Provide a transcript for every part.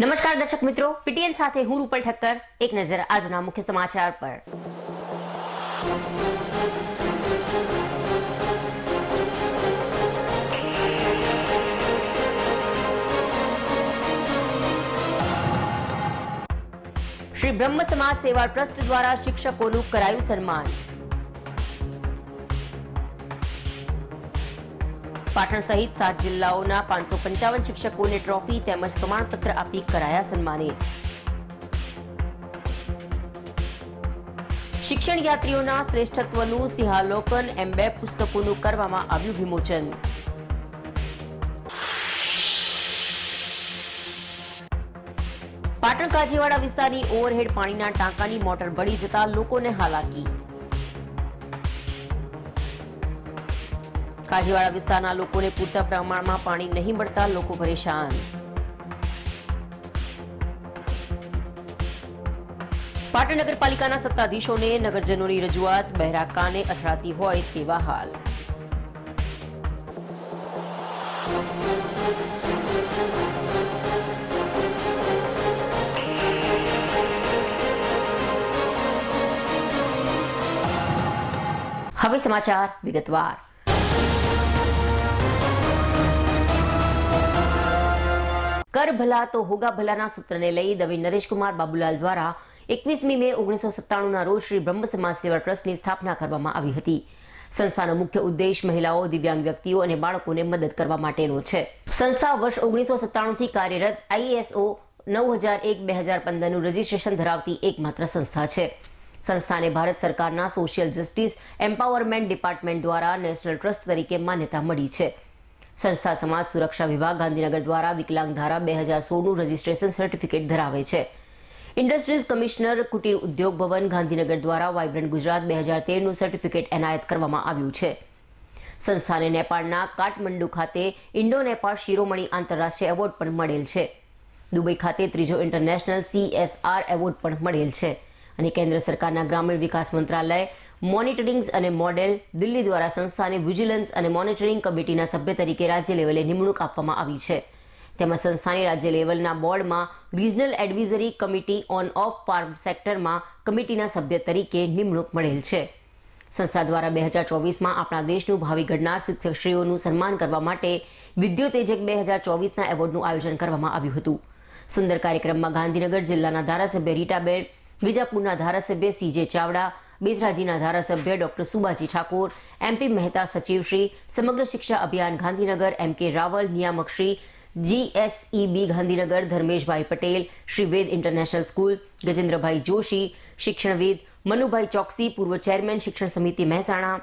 નમસ્કાર દર્શક મિત્રો, પીટીએન સાથે હું રૂપલ ઠક્કર. એક નજર આજના મુખ્ય સમાચાર પર. શ્રી બ્રહ્મ સમાજ સેવા ટ્રસ્ટ દ્વારા શિક્ષકોનું કરાયું સન્માન. પાટણ સહિત 7 જિલ્લાઓના 555 શિક્ષકોને ટ્રોફી તેમજ પ્રમાણપત્ર આપી કરાયા સન્માનિત. શિક્ષણ યાત્રીઓના શ્રેષ્ઠત્વનું સિંહાવલોકન એમ 2 પુસ્તકોનું કરવામાં આવ્યું વિમોચન. પાટણ કાજીવાડા વિસ્તારની ઓવરહેડ પાણીના ટાંકાની મોટર બળી જતા લોકોને હાલાકી. કાજીવાડા વિસ્તારના લોકોને પૂરતા પ્રમાણમાં પાણી નહીં મળતા લોકો પરેશાન. પાટણ નગરપાલિકાના સત્તાધીશોને નગરજનોની રજૂઆત બહેરા કાને અથડાતી હોય તેવા હાલ. હવે સમાચાર વિગતવાર. કર ભલા તો હોગા ભલાના સૂત્રને લઈ દવે નરેશકુમાર બાબુલાલ દ્વારા 21મી મે 1997ના રોજ શ્રી બ્રહ્મ સમાજ સેવા ટ્રસ્ટની સ્થાપના કરવામાં આવી હતી. સંસ્થાનો મુખ્ય ઉદ્દેશ મહિલાઓ, દિવ્યાંગ વ્યક્તિઓ અને બાળકોને મદદ કરવા માટેનો છે. સંસ્થા વર્ષ 1997થી કાર્યરત ISO 9001-2015નું રજીસ્ટ્રેશન ધરાવતી એકમાત્ર સંસ્થા છે. સંસ્થાને ભારત સરકારના સોશિયલ જસ્ટિસ એમ્પાવરમેન્ટ ડિપાર્ટમેન્ટ દ્વારા નેશનલ ટ્રસ્ટ તરીકે માન્યતા મળી છે. સંસ્થા સમાજ સુરક્ષા વિભાગ ગાંધીનગર દ્વારા વિકલાંગ ધારા 2016નું રજીસ્ટ્રેશન સર્ટિફિકેટ ધરાવે છે. ઇન્ડસ્ટ્રીઝ કમિશનર કુટીર ઉદ્યોગ ભવન ગાંધીનગર દ્વારા વાઇબ્રન્ટ ગુજરાત 2013નું સર્ટિફિકેટ એનાયત કરવામાં આવ્યું છે. સંસ્થાને નેપાળના કાઠમંડુ ખાતે ઇન્ડો નેપાળ શિરોમણી આંતરરાષ્ટ્રીય એવોર્ડ પણ મળેલ છે. દુબઈ ખાતે 3જો ઇન્ટરનેશનલ CSR એવોર્ડ પણ મળેલ છે અને કેન્દ્ર સરકારના ગ્રામીણ વિકાસ મંત્રાલય મોનિટરિંગ અને મોડેલ દિલ્હી દ્વારા સંસ્થાને વિજિલન્સ અને મોનિટરિંગ કમિટીના સભ્ય તરીકે રાજ્ય લેવલે નિમણૂક આપવામાં આવી છે. તેમાં સંસ્થાની રાજ્ય લેવલના બોર્ડમાં regional advisory committee on of farm સેક્ટરમાં કમિટીના સભ્ય તરીકે નિમણૂક મળેલ છે. સંસ્થા દ્વારા 2024માં આપણા દેશનું ભાવિ ઘડનાર શિક્ષકશ્રીઓનું સન્માન કરવા માટે વિદ્યોતેજક 2024ના એવોર્ડનું આયોજન કરવામાં આવ્યું હતું. સુંદર કાર્યક્રમમાં ગાંધીનગર જિલ્લાના ધારાસભ્ય રીટાબેન, વિજાપુરના ધારાસભ્ય CJ ચાવડા, બેસરાજીના ધારાસભ્ય ડોક્ટર સુબાજી ઠાકોર, MP મહેતા સચિવશ્રી, સમગ્ર શિક્ષા અભિયાન ગાંધીનગર MK રાવલ, નિયામક શ્રી GSEB ગાંધીનગર ધર્મેશભાઈ પટેલ, શ્રી વેદ ઇન્ટરનેશનલ સ્કૂલ ગજેન્દ્રભાઈ જોશી, શિક્ષણવિદ મનુભાઈ ચોકસી, પૂર્વ ચેરમેન શિક્ષણ સમિતિ મહેસાણા,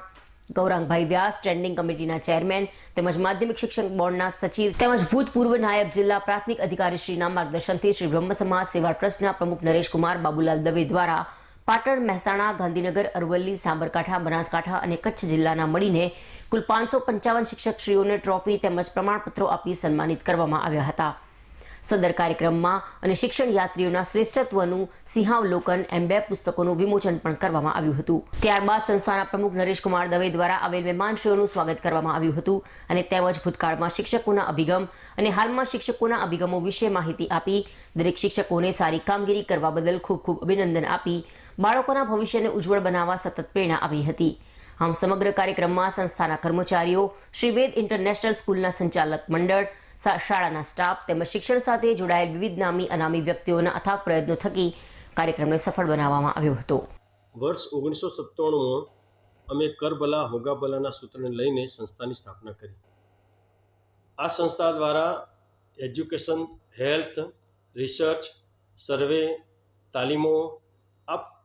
ગૌરાંગભાઈ વ્યાસ સ્ટેન્ડિંગ કમિટીના ચેરમેન તેમજ માધ્યમિક શિક્ષણ બોર્ડના સચિવ તેમજ ભૂતપૂર્વ નાયબ જિલ્લા પ્રાથમિક અધિકારીશ્રીના માર્ગદર્શનથી શ્રી બ્રહ્મ સમાજ સેવા ટ્રસ્ટના પ્રમુખ નરેશકુમાર બાબુલાલ દવે દ્વારા પાટણ, મહેસાણા, ગાંધીનગર, અરવલ્લી, સાબરકાંઠા, બનાસકાંઠા અને કચ્છ જિલ્લાના મળીને કુલ 555 શિક્ષકશ્રીઓને ટ્રોફી તેમજ પ્રમાણપત્રો આપી સન્માનિત કરવામાં આવ્યા હતા. સદર કાર્યક્રમમાં અને શિક્ષણ યાત્રીઓના શ્રેષ્ઠત્વનું સિંહાવલોકન એમ 2 પુસ્તકોનું વિમોચન પણ કરવામાં આવ્યું હતું. ત્યારબાદ સંસ્થાના પ્રમુખ નરેશકુમાર દવે દ્વારા આવેલ મહેમાનશ્રીઓનું સ્વાગત કરવામાં આવ્યું હતું અને તેમજ ભૂતકાળમાં શિક્ષકોના અભિગમ અને હાલમાં શિક્ષકોના અભિગમો વિશે માહિતી આપી દરેક શિક્ષકોને સારી કામગીરી કરવા બદલ ખૂબ ખૂબ અભિનંદન આપી બાળકોના ભવિષ્યને ઉજ્જવળ બનાવવા સતત પ્રેરણા આપી હતી. આમ સમગ્ર કાર્યક્રમમાં સંસ્થાના કર્મચારીઓ, શ્રી વેદ ઇન્ટરનેશનલ સ્કૂલના સંચાલક મંડળ, શાળાના સ્ટાફ તેમજ શિક્ષણ સાથે જોડાયેલ વિવિધ નામી અનામી વ્યક્તિઓના અથાગ પ્રયત્નો થકી કાર્યક્રમને સફળ બનાવવામાં આવ્યો હતો. વર્ષ 1997માં અમે કર ભલા હોગા ભલાના સૂત્રને લઈને સંસ્થાની સ્થાપના કરી. આ સંસ્થા દ્વારા એજ્યુકેશન, હેલ્થ, રિસર્ચ, સર્વે, તાલીમો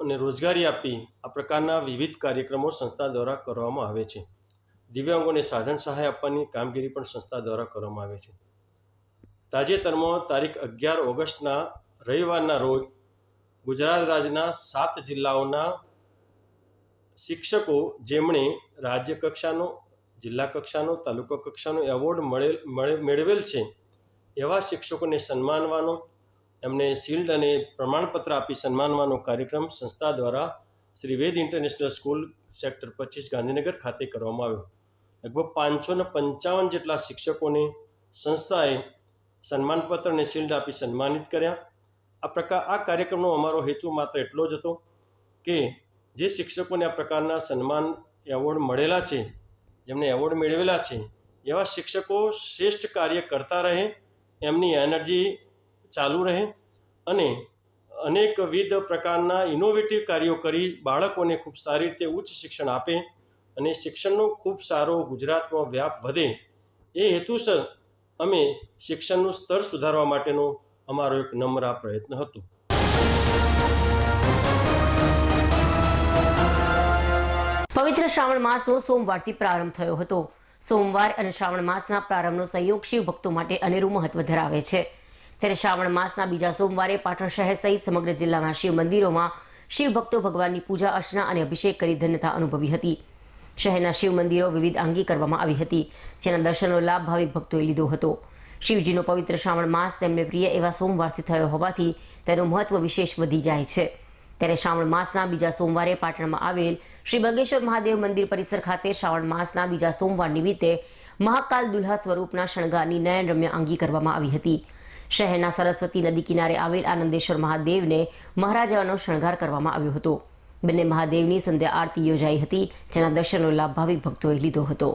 અને રોજગારી આપી આ પ્રકારના વિવિધ કાર્યક્રમો સંસ્થા દ્વારા કરવામાં આવે છે. દિવ્યાંગોને સાધન સહાય આપવાની કામગીરી પણ સંસ્થા દ્વારા કરવામાં આવે છે. તાજેતરમાં તારીખ 11 ઓગસ્ટના રવિવારના રોજ ગુજરાત રાજ્યના 7 જિલ્લાઓના શિક્ષકો જેમણે રાજ્ય કક્ષાનો, જિલ્લા કક્ષાનો, તાલુકા કક્ષાનો એવોર્ડ મેળવેલ છે એવા શિક્ષકોને સન્માનવાનો, એમને શિલ્ડ અને પ્રમાણપત્ર આપી સન્માનવાનો કાર્યક્રમ સંસ્થા દ્વારા શ્રી વેદ ઇન્ટરનેશનલ સ્કૂલ સેક્ટર 25 ગાંધીનગર ખાતે કરવામાં આવ્યો. લગભગ 555 જેટલા શિક્ષકોને સંસ્થાએ સન્માનપત્ર અને શિલ્ડ આપી સન્માનિત કર્યા. આ કાર્યક્રમનો અમારો હેતુ માત્ર એટલો જ હતો કે જે શિક્ષકોને આ પ્રકારના સન્માન એવોર્ડ મળેલા છે, જેમણે એવોર્ડ મેળવેલા છે, એવા શિક્ષકો શ્રેષ્ઠ કાર્ય કરતા રહે, એમની એનર્જી ચાલુ રહે અને અનેકવિધ પ્રકારના ઇનોવેટિવ કાર્યો કરી બાળકોને ખૂબ સારી રીતે ઉચ્ચ શિક્ષણ આપે અને શિક્ષણનો ખૂબ સારો ગુજરાતમાં વ્યાપ વધે, એ હેતુસર અમે શિક્ષણનું સ્તર સુધારવા માટેનો અમારો એક નમ્ર પ્રયત્ન હતો. પવિત્ર શ્રાવણ માસનો સોમવારથી પ્રારંભ થયો હતો. સોમવાર અને શ્રાવણ માસના પ્રારંભનો સંયોગ શિવ ભક્તો માટે અનેરું મહત્વ ધરાવે છે. ત્યારે શ્રાવણ માસના બીજા સોમવારે પાટણ શહેર સહિત સમગ્ર જિલ્લાના શિવ મંદિરોમાં શિવ ભક્તો ભગવાનની પૂજા અર્ચના અને અભિષેક કરી ધન્યતા અનુભવી હતી. શહેરના શિવ મંદિરો વિવિધ આંગી કરવામાં આવી હતી, જેના દર્શનનો લાભ ભાવિક ભક્તોએ લીધો હતો. શિવજીનો પવિત્ર શ્રાવણ માસ તેમને પ્રિય એવા સોમવારથી થયો હોવાથી તેનું મહત્વ વિશેષ વધી જાય છે. ત્યારે શ્રાવણ માસના બીજા સોમવારે પાટણમાં આવેલ શ્રી બગેશ્વર મહાદેવ મંદિર પરિસર ખાતે શ્રાવણ માસના બીજા સોમવાર નિમિત્તે મહાકાલ દુલ્હા સ્વરૂપના શણગારની નયનરમ્ય આંગી કરવામાં આવી હતી. શહેરના સરસ્વતી નદી કિનારે આવેલ આનંદેશ્વર મહાદેવને મહારાજાનો શણગાર કરવામાં આવ્યો હતો. બંને મહાદેવની સંધ્યા આરતી યોજાઈ હતી, જેના દર્શનનો લાભ ભાવિક ભક્તોએ લીધો હતો.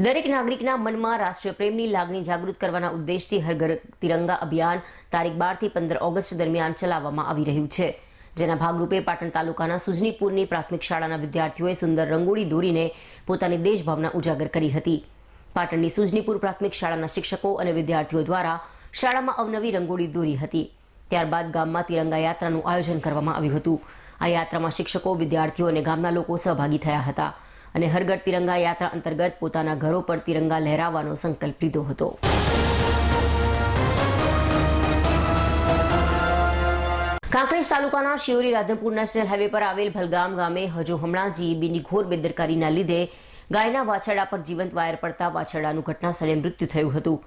દરેક નાગરિકના મનમાં રાષ્ટ્રીય પ્રેમની લાગણી જાગૃત કરવાના ઉદ્દેશથી હર ઘર તિરંગા અભિયાન તારીખ 12 થી 15 ઓગસ્ટ દરમિયાન ચલાવવામાં આવી રહ્યું છે. જેના ભાગરૂપે પાટણ તાલુકાના સુજનીપુરની પ્રાથમિક શાળાના વિદ્યાર્થીઓએ સુંદર રંગોળી દોરીને પોતાની દેશભાવના ઉજાગર કરી હતી. પાટણની સુજનીપુર પ્રાથમિક શાળાના શિક્ષકો અને વિદ્યાર્થીઓ દ્વારા શાળામાં અવનવી રંગોળી દોરી હતી. ત્યારબાદ ગામમાં તિરંગા યાત્રાનું આયોજન કરવામાં આવ્યું હતું. આ યાત્રામાં શિક્ષકો, વિદ્યાર્થીઓ અને ગામના લોકો સહભાગી થયા હતા અને હર ઘર તિરંગા યાત્રા અંતર્ગત પોતાના ઘરો પર તિરંગા લહેરાવવાનો સંકલ્પ લીધો હતો. કાંકરેજ તાલુકાના શિયોરી રાધનપુર નેશનલ હાઈવે પર આવેલ ભલગામ ગામે હજુ હમણાં જીઈબીની ઘોર બેદરકારીના લીધે ગાયના વાછરડા પર જીવંત વાયર પડતા વાછરડાનું ઘટના સ્થળે મૃત્યુ થયું હતું.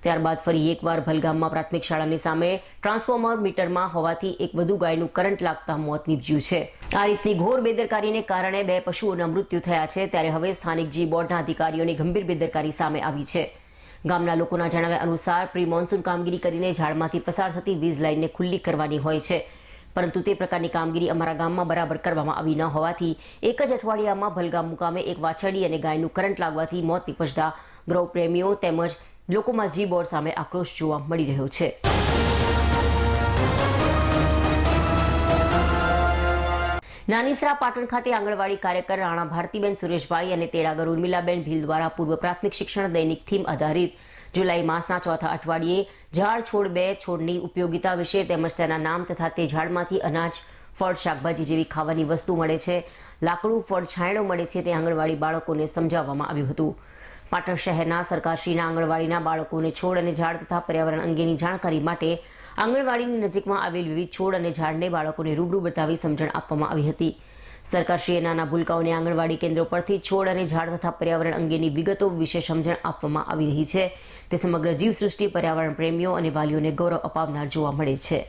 ત્યારબાદ ફરી એકવાર ભલગામમાં પ્રાથમિક શાળાની સામે ટ્રાન્સફોર્મર મીટરમાં હોવાથી એક વધુ ગાયનું કરંટ લાગતા મોત નીપજ્યું છે. આ રીતની ઘોર બેદરકારીને કારણે 2 પશુઓના મૃત્યુ થયા છે. ત્યારે હવે સ્થાનિક જી બોર્ડના અધિકારીઓની ગંભીર બેદરકારી સામે આવી છે. ગામના લોકોના જણાવ્યા અનુસાર પ્રી મોન્સૂન કામગીરી કરીને ઝાડમાંથી પસાર થતી વીજ લાઇનને ખુલ્લી કરવાની હોય છે, પરંતુ તે પ્રકારની કામગીરી અમારા ગામમાં બરાબર કરવામાં આવી ન હોવાથી એક જ અઠવાડિયામાં ભલગામ મુકામે એક વાછરડી અને ગાયનું કરંટ લાગવાથી મોત નીપજતા ગૌ પ્રેમીઓ તેમજ લોકોમાં જી બોર્ડ સામે આક્રોશ જોવા મળી રહ્યો છે. નાનીસરા પાટણ ખાતે આંગણવાડી કાર્યકર રાણા ભારતીબેન સુરેશભાઈ અને તેડાગર ઉર્મિલાબેન ભીલ દ્વારા પૂર્વ પ્રાથમિક શિક્ષણ દૈનિક થીમ આધારિત જુલાઈ માસના ચોથા અઠવાડિયે ઝાડ છોડ 2 છોડની ઉપયોગિતા વિશે તેમજ તેના નામ તથા તે ઝાડમાંથી અનાજ, ફળ, શાકભાજી જેવી ખાવાની વસ્તુ મળે છે, લાકડું, ફળ, છાંયડો મળે છે તે આંગણવાડી બાળકોને સમજાવવામાં આવ્યું હતું. પાટણ શહેરના સરકારશ્રીના આંગણવાડીના બાળકોને છોડ અને ઝાડ તથા પર્યાવરણ અંગેની જાણકારી માટે આંગણવાડીની નજીકમાં આવેલ વિવિધ છોડ અને ઝાડને બાળકોને રૂબરૂ બતાવી સમજણ આપવામાં આવી હતી. સરકારશ્રીએ નાના ભૂલકાઓને આંગણવાડી કેન્દ્રો પરથી છોડ અને ઝાડ તથા પર્યાવરણ અંગેની વિગતો વિશે સમજણ આપવામાં આવી રહી છે. તે સમગ્ર જીવસૃષ્ટિ, પર્યાવરણ પ્રેમીઓ અને વાલીઓને ગૌરવ અપાવનાર જોવા મળે છે.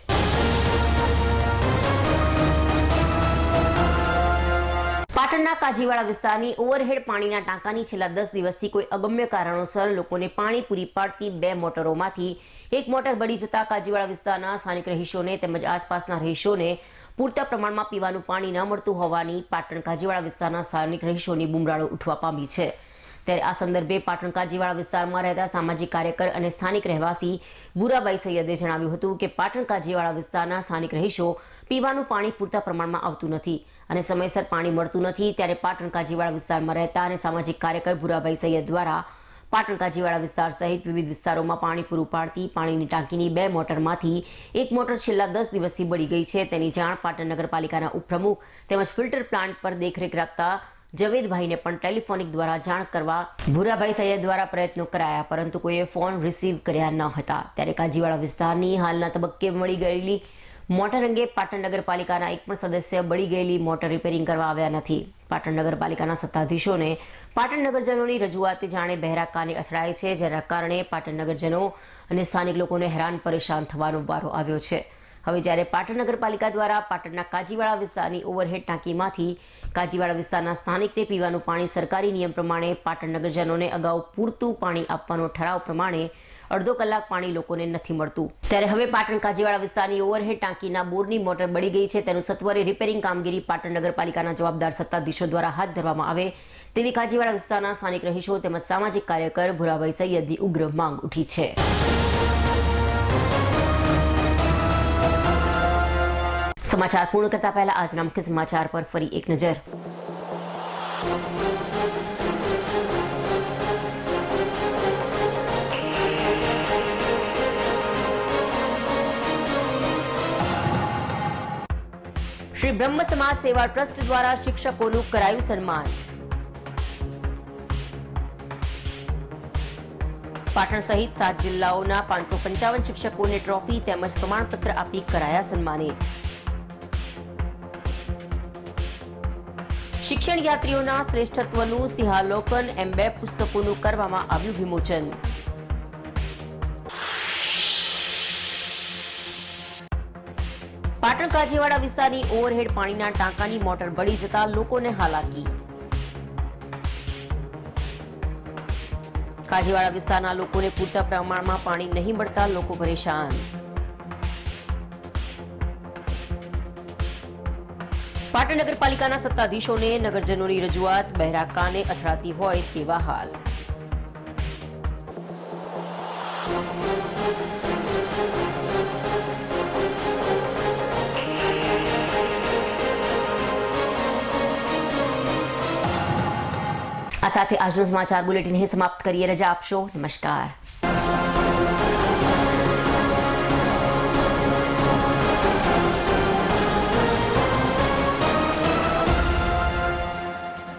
પાટણના કાજીવાડા વિસ્તારની ઓવરહેડ પાણીના ટાંકાની છેલ્લા 10 દિવસથી કોઈ અગમ્ય કારણોસર લોકોને પાણી પૂરી પાડતી 2 મોટરોમાંથી એક મોટર બળી જતા કાજીવાડા વિસ્તારના સ્થાનિક રહીશોને તેમજ આસપાસના રહીશોને પૂરતા પ્રમાણમાં પીવાનું પાણી ન મળતું હોવાની પાટણ કાજીવાડા વિસ્તારના સ્થાનિક રહીશોની બુમરાળો ઉઠવા પામી છે. ત્યારે આ સંદર્ભે પાટણ કાજીવાડા વિસ્તારમાં રહેતા સામાજિક કાર્યકર અને સ્થાનિક રહેવાસી બુરાબાઈ સૈયદે જણાવ્યું હતું કે પાટણ કાજીવાડા વિસ્તારના સ્થાનિક રહીશો પીવાનું પાણી પૂરતા પ્રમાણમાં આવતું નથી અને સમયસર પાણી મળતું નથી. ત્યારે પાટણ કાજીવાડા વિસ્તારમાં રહેતા અને સામાજિક કાર્યકર બુરાબાઈ સૈયદ દ્વારા પાટણ કાજીવાડા વિસ્તાર સહિત વિવિધ વિસ્તારોમાં પાણી પૂરું પાડતી પાણીની ટાંકીની 2 મોટરમાંથી એક મોટર છેલ્લા 10 દિવસથી બળી ગઈ છે. તેની જાણ પાટણ નગરપાલિકાના ઉપપ્રમુખ તેમજ ફિલ્ટર પ્લાન્ટ પર દેખરેખ રાખતા જવેદભાઈને પણ ટેલિફોનિક દ્વારા જાણ કરવા ભુરાભાઈ સૈયદ દ્વારા પ્રયત્નો કરાયા, પરંતુ કોઈએ ફોન રિસીવ કર્યા ન હતા. ત્યારે કાજીવાડા વિસ્તારની હાલના તબક્કે મળી ગયેલી મોટર અંગે પાટણ નગરપાલિકાના એક પણ સદસ્ય બળી ગયેલી મોટર રિપેરિંગ કરવા આવ્યા નથી. પાટણ નગરપાલિકાના સત્તાધીશોને પાટણ નગરજનોની રજૂઆત જાણે બહેરા કાને અથડાય છે, જેના કારણે પાટણ નગરજનો અને સ્થાનિક લોકોને હેરાન પરેશાન થવાનો વારો આવ્યો છે. હવે જ્યારે પાટણ નગરપાલિકા દ્વારા પાટણના કાજીવાડા વિસ્તારની ઓવરહેડ ટાંકીમાંથી કાજીવાડા વિસ્તારના સ્થાનિકને પીવાનું પાણી સરકારી નિયમ પ્રમાણે પાટણ નગરજનોને અગાઉ પૂરતું પાણી આપવાનો ઠરાવ પ્રમાણે અડધો કલાક પાણી લોકોને નથી મળતું, ત્યારે હવે પાટણ કાજીવાડા વિસ્તારની ઓવરહેડ ટાંકીના બોરની મોટર બળી ગઈ છે, તેનું સત્વરે રિપેરિંગ કામગીરી પાટણ નગરપાલિકાના જવાબદાર સત્તાધીશો દ્વારા હાથ ધરવામાં આવે તેવી કાજીવાડા વિસ્તારના સ્થાનિક રહીશો તેમજ સામાજિક કાર્યકર ભુરાભાઈ સૈયદની ઉગ્ર માંગ ઉઠી છે. સમાચાર પૂર્ણ કરતા પહેલા આજના મુખ્ય સમાચાર પર ફરી એક નજર. શ્રી બ્રહ્મ સમાજ સેવા ટ્રસ્ટ દ્વારા શિક્ષકોનું કરાયું સન્માન. પાટણ સહિત 7 જિલ્લાઓના 555 શિક્ષકોને ટ્રોફી તેમજ પ્રમાણપત્ર આપી કરાયા સન્માનિત. શિક્ષણ યાત્રીઓના શ્રેષ્ઠત્વનું સિંહાવલોકન એમ 2 પુસ્તકોનું કરવામાં આવ્યું વિમોચન. પાટણ કાજીવાડા વિસ્તારની ઓવરહેડ પાણીના ટાંકાની મોટર બળી જતા લોકોને હાલાકી. કાજીવાડા વિસ્તારના લોકોને પૂરતા પ્રમાણમાં પાણી નહીં મળતા લોકો પરેશાન. પાટણ નગરપાલિકાના સત્તાધીશોને નગરજનોની રજૂઆત બહેરા કાને અથડાતી હોય તેવા હાલ. આ સાથે આજનો સમાચાર બુલેટિન સમાપ્ત કરીએ. રજા આપશો. નમસ્કાર.